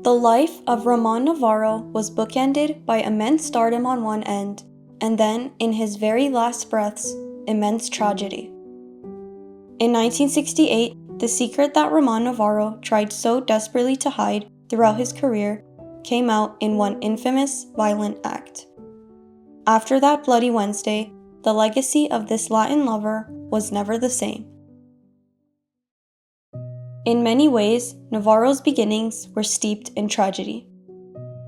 The life of Ramon Novarro was bookended by immense stardom on one end, and then, in his very last breaths, immense tragedy. In 1968, the secret that Ramon Novarro tried so desperately to hide throughout his career came out in one infamous, violent act. After that Bloody Wednesday, the legacy of this Latin lover was never the same. In many ways, Novarro's beginnings were steeped in tragedy.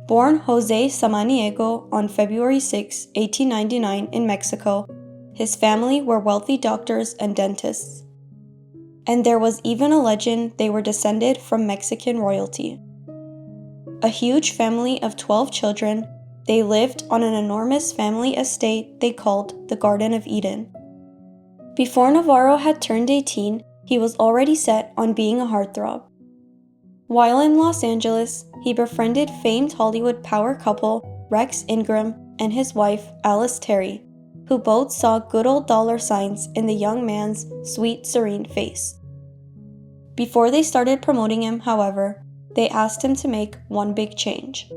Born José Samaniego on February 6, 1899 in Mexico, his family were wealthy doctors and dentists. And there was even a legend they were descended from Mexican royalty. A huge family of 12 children, they lived on an enormous family estate they called the Garden of Eden. Before Novarro had turned 18, he was already set on being a heartthrob. While in Los Angeles, he befriended famed Hollywood power couple Rex Ingram and his wife Alice Terry, who both saw good old dollar signs in the young man's sweet, serene face. Before they started promoting him, however, they asked him to make one big change.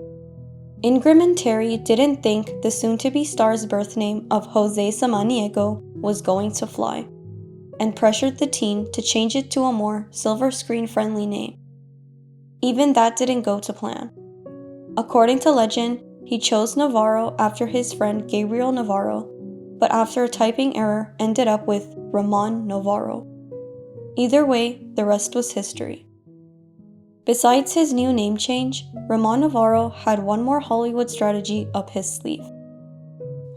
Ingram and Terry didn't think the soon-to-be star's birth name of José Samaniego was going to fly, and pressured the teen to change it to a more silver screen-friendly name. Even that didn't go to plan. According to legend, he chose Novarro after his friend Gabriel Novarro, but after a typing error ended up with Ramon Novarro. Either way, the rest was history. Besides his new name change, Ramon Novarro had one more Hollywood strategy up his sleeve.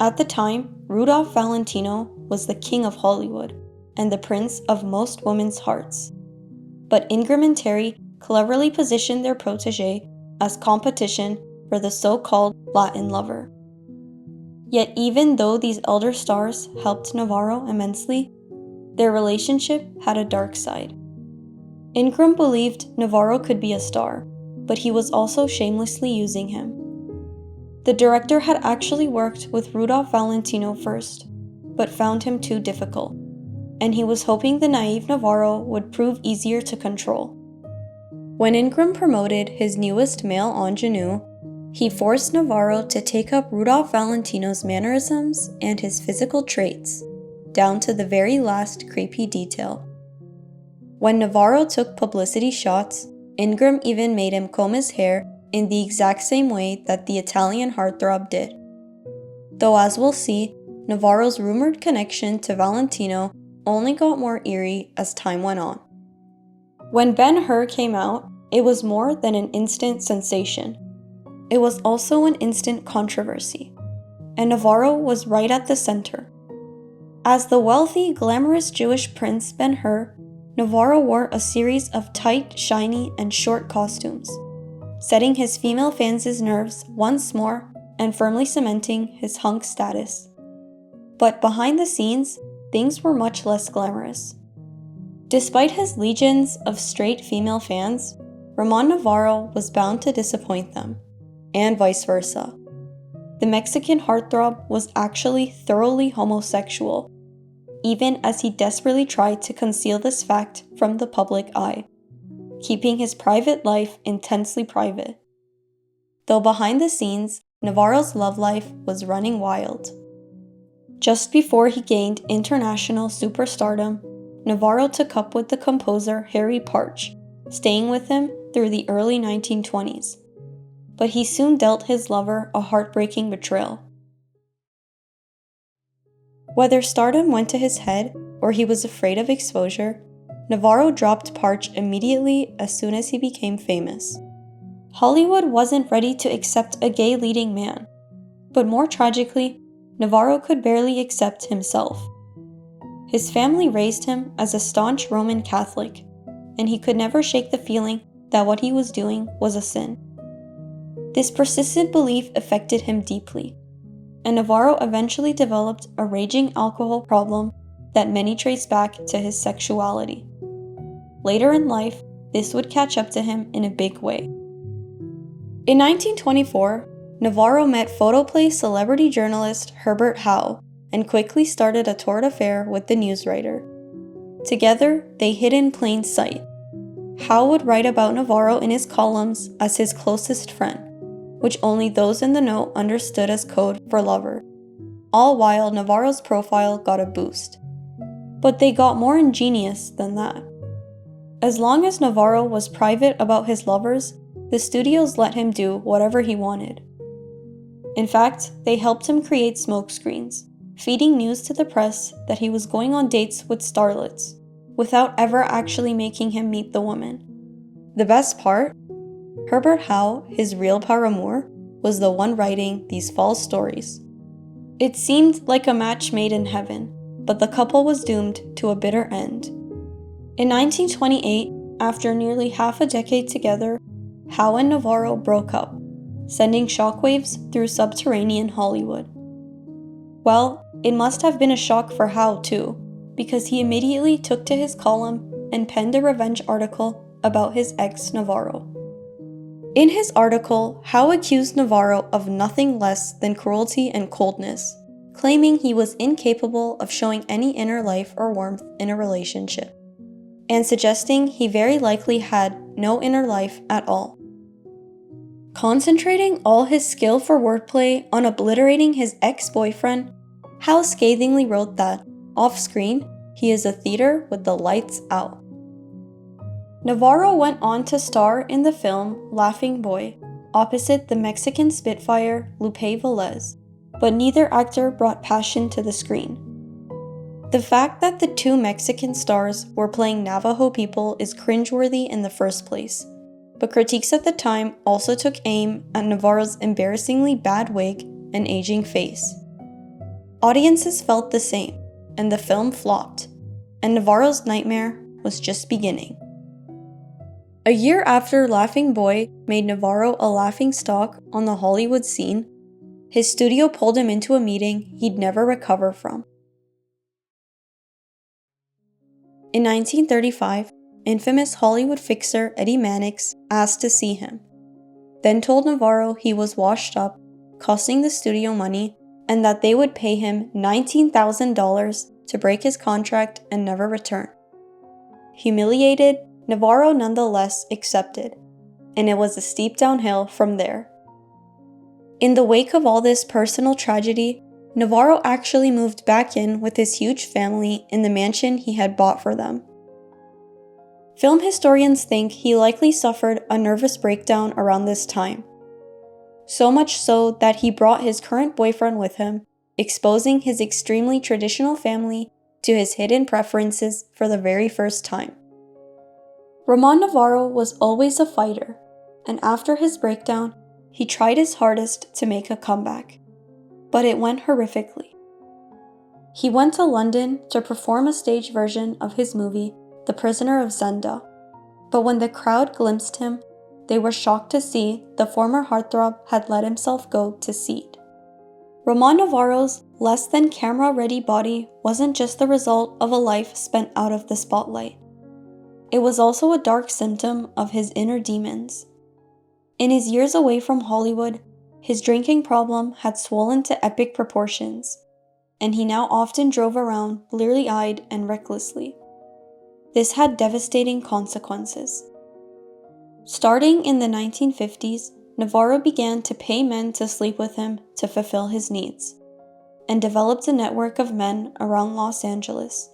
At the time, Rudolph Valentino was the king of Hollywood and the prince of most women's hearts. But Ingram and Terry cleverly positioned their protégé as competition for the so-called Latin lover. Yet even though these elder stars helped Novarro immensely, their relationship had a dark side. Ingram believed Novarro could be a star, but he was also shamelessly using him. The director had actually worked with Rudolph Valentino first, but found him too difficult, and he was hoping the naive Novarro would prove easier to control. When Ingram promoted his newest male ingenue, he forced Novarro to take up Rudolph Valentino's mannerisms and his physical traits, down to the very last creepy detail. When Novarro took publicity shots, Ingram even made him comb his hair in the exact same way that the Italian heartthrob did. Though as we'll see, Novarro's rumored connection to Valentino only got more eerie as time went on. When Ben-Hur came out, it was more than an instant sensation. It was also an instant controversy, and Novarro was right at the center. As the wealthy, glamorous Jewish prince Ben-Hur, Novarro wore a series of tight, shiny, and short costumes, setting his female fans' nerves once more and firmly cementing his hunk status. But behind the scenes, things were much less glamorous. Despite his legions of straight female fans, Ramon Novarro was bound to disappoint them, and vice versa. The Mexican heartthrob was actually thoroughly homosexual, even as he desperately tried to conceal this fact from the public eye, keeping his private life intensely private. Though behind the scenes, Novarro's love life was running wild. Just before he gained international superstardom, Novarro took up with the composer Harry Partch, staying with him through the early 1920s. But he soon dealt his lover a heartbreaking betrayal. Whether stardom went to his head or he was afraid of exposure, Novarro dropped Partch immediately as soon as he became famous. Hollywood wasn't ready to accept a gay leading man, but more tragically, Novarro could barely accept himself. His family raised him as a staunch Roman Catholic, and he could never shake the feeling that what he was doing was a sin. This persistent belief affected him deeply, and Novarro eventually developed a raging alcohol problem that many trace back to his sexuality. Later in life, this would catch up to him in a big way. In 1924, Novarro met photoplay celebrity journalist Herbert Howe and quickly started a torrid affair with the newswriter. Together, they hid in plain sight. Hal would write about Novarro in his columns as his closest friend, which only those in the know understood as code for lover, all while Novarro's profile got a boost. But they got more ingenious than that. As long as Novarro was private about his lovers, the studios let him do whatever he wanted. In fact, they helped him create smokescreens, feeding news to the press that he was going on dates with starlets, without ever actually making him meet the woman. The best part? Herbert Howe, his real paramour, was the one writing these false stories. It seemed like a match made in heaven, but the couple was doomed to a bitter end. In 1928, after nearly half a decade together, Howe and Novarro broke up, sending shockwaves through subterranean Hollywood. Well, it must have been a shock for Howe too, because he immediately took to his column and penned a revenge article about his ex Novarro. In his article, Howe accused Novarro of nothing less than cruelty and coldness, claiming he was incapable of showing any inner life or warmth in a relationship, and suggesting he very likely had no inner life at all. Concentrating all his skill for wordplay on obliterating his ex-boyfriend, Howe scathingly wrote that, off-screen, he is a theater with the lights out. Novarro went on to star in the film Laughing Boy, opposite the Mexican Spitfire Lupe Velez, but neither actor brought passion to the screen. The fact that the two Mexican stars were playing Navajo people is cringeworthy in the first place, but critiques at the time also took aim at Novarro's embarrassingly bad wig and aging face. Audiences felt the same, and the film flopped, and Navarro's nightmare was just beginning. A year after Laughing Boy made Novarro a laughingstock on the Hollywood scene, his studio pulled him into a meeting he'd never recover from. In 1935, infamous Hollywood fixer Eddie Mannix asked to see him, then told Novarro he was washed up, costing the studio money, and that they would pay him $19,000 to break his contract and never return. Humiliated, Novarro nonetheless accepted, and it was a steep downhill from there. In the wake of all this personal tragedy, Novarro actually moved back in with his huge family in the mansion he had bought for them. Film historians think he likely suffered a nervous breakdown around this time. So much so that he brought his current boyfriend with him, exposing his extremely traditional family to his hidden preferences for the very first time. Ramon Novarro was always a fighter, and after his breakdown, he tried his hardest to make a comeback, but it went horrifically. He went to London to perform a stage version of his movie, The Prisoner of Zenda, but when the crowd glimpsed him, they were shocked to see the former heartthrob had let himself go to seed. Ramon Novarro's less than camera-ready body wasn't just the result of a life spent out of the spotlight. It was also a dark symptom of his inner demons. In his years away from Hollywood, his drinking problem had swollen to epic proportions, and he now often drove around bleary-eyed and recklessly. This had devastating consequences. Starting in the 1950s, Novarro began to pay men to sleep with him to fulfill his needs, and developed a network of men around Los Angeles.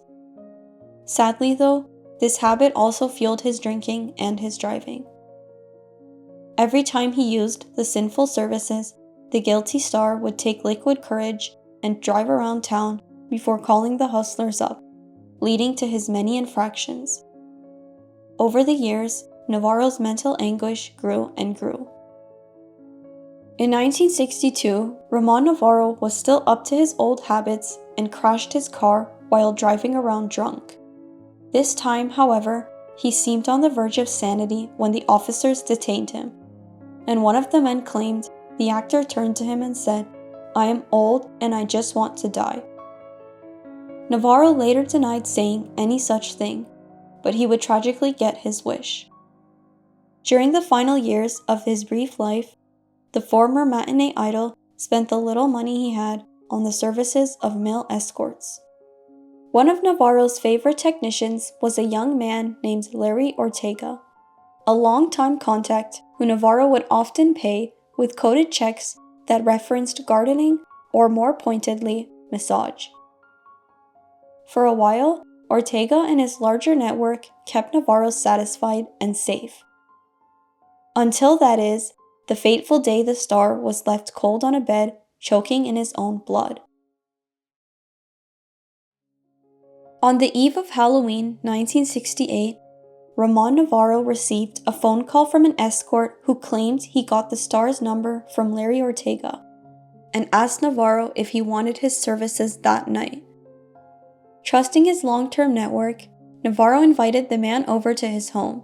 Sadly though, this habit also fueled his drinking and his driving. Every time he used the sinful services, the guilty star would take liquid courage and drive around town before calling the hustlers up, leading to his many infractions. Over the years, Novarro's mental anguish grew and grew. In 1962, Ramon Novarro was still up to his old habits and crashed his car while driving around drunk. This time, however, he seemed on the verge of sanity when the officers detained him, and one of the men claimed the actor turned to him and said, "I am old and I just want to die." Novarro later denied saying any such thing, but he would tragically get his wish. During the final years of his brief life, the former matinee idol spent the little money he had on the services of male escorts. One of Novarro's favorite technicians was a young man named Larry Ortega, a longtime contact who Novarro would often pay with coded checks that referenced gardening or, more pointedly, massage. For a while, Ortega and his larger network kept Novarro satisfied and safe. Until, that is, the fateful day the star was left cold on a bed, choking in his own blood. On the eve of Halloween 1968, Ramon Novarro received a phone call from an escort who claimed he got the star's number from Larry Ortega and asked Novarro if he wanted his services that night. Trusting his long-term network, Novarro invited the man over to his home.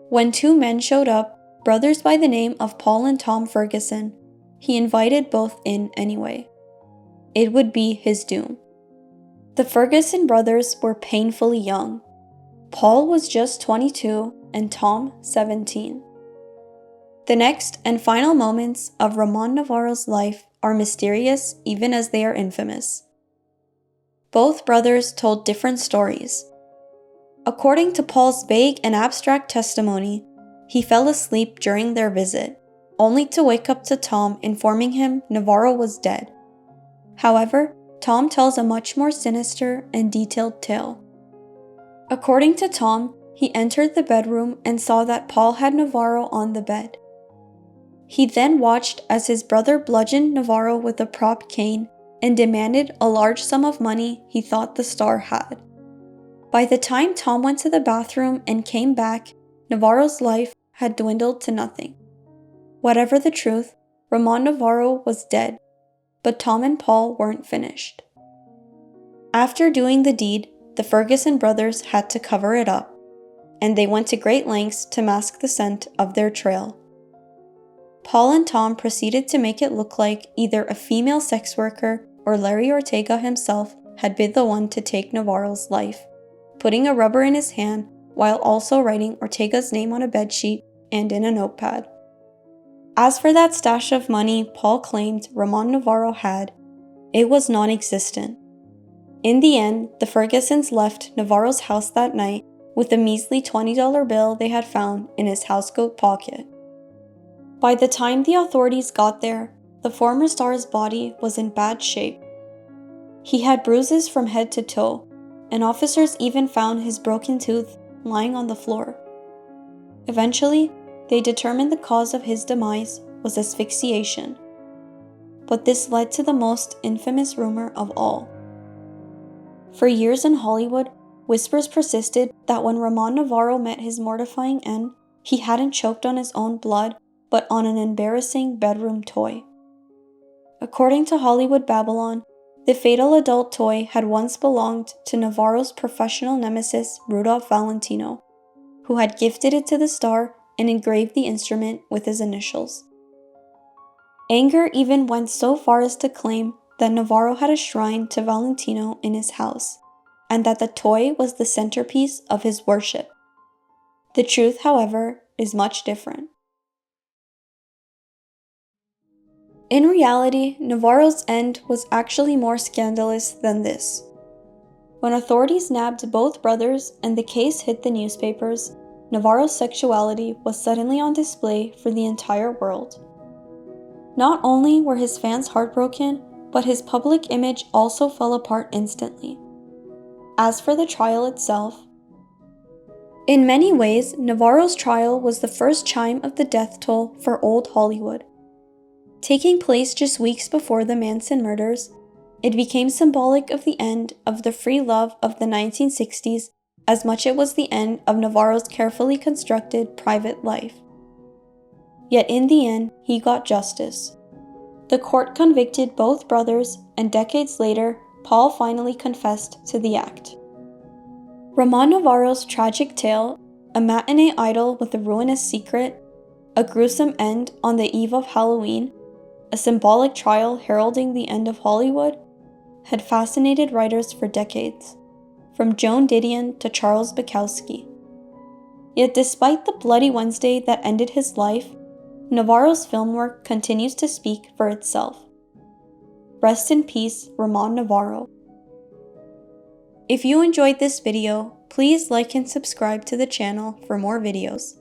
When two men showed up, brothers by the name of Paul and Tom Ferguson, he invited both in anyway. It would be his doom. The Ferguson brothers were painfully young. Paul was just 22 and Tom 17. The next and final moments of Ramon Novarro's life are mysterious even as they are infamous. Both brothers told different stories. According to Paul's vague and abstract testimony, he fell asleep during their visit, only to wake up to Tom informing him Novarro was dead. However, Tom tells a much more sinister and detailed tale. According to Tom, he entered the bedroom and saw that Paul had Novarro on the bed. He then watched as his brother bludgeoned Novarro with a prop cane and demanded a large sum of money he thought the star had. By the time Tom went to the bathroom and came back, Novarro's life had dwindled to nothing. Whatever the truth, Ramon Novarro was dead, but Tom and Paul weren't finished. After doing the deed, the Ferguson brothers had to cover it up, and they went to great lengths to mask the scent of their trail. Paul and Tom proceeded to make it look like either a female sex worker or Larry Ortega himself had been the one to take Novarro's life, putting a rubber in his hand while also writing Ortega's name on a bedsheet and in a notepad. As for that stash of money Paul claimed Ramon Novarro had, it was non-existent. In the end, the Fergusons left Novarro's house that night with a measly $20 bill they had found in his housecoat pocket. By the time the authorities got there, the former star's body was in bad shape. He had bruises from head to toe, and officers even found his broken tooth lying on the floor. Eventually, they determined the cause of his demise was asphyxiation. But this led to the most infamous rumor of all. For years in Hollywood, whispers persisted that when Ramon Novarro met his mortifying end, he hadn't choked on his own blood, but on an embarrassing bedroom toy. According to Hollywood Babylon, the fatal adult toy had once belonged to Novarro's professional nemesis Rudolph Valentino, who had gifted it to the star and engraved the instrument with his initials. Anger even went so far as to claim that Novarro had a shrine to Valentino in his house, and that the toy was the centerpiece of his worship. The truth, however, is much different. In reality, Novarro's end was actually more scandalous than this. When authorities nabbed both brothers and the case hit the newspapers, Novarro's sexuality was suddenly on display for the entire world. Not only were his fans heartbroken, but his public image also fell apart instantly. As for the trial itself, in many ways, Novarro's trial was the first chime of the death toll for old Hollywood. Taking place just weeks before the Manson murders, it became symbolic of the end of the free love of the 1960s as much as it was the end of Novarro's carefully constructed private life. Yet in the end, he got justice. The court convicted both brothers, and decades later, Paul finally confessed to the act. Ramon Novarro's tragic tale, a matinee idol with a ruinous secret, a gruesome end on the eve of Halloween, a symbolic trial heralding the end of Hollywood, had fascinated writers for decades, from Joan Didion to Charles Bukowski. Yet despite the Bloody Wednesday that ended his life, Novarro's film work continues to speak for itself. Rest in peace, Ramon Novarro. If you enjoyed this video, please like and subscribe to the channel for more videos.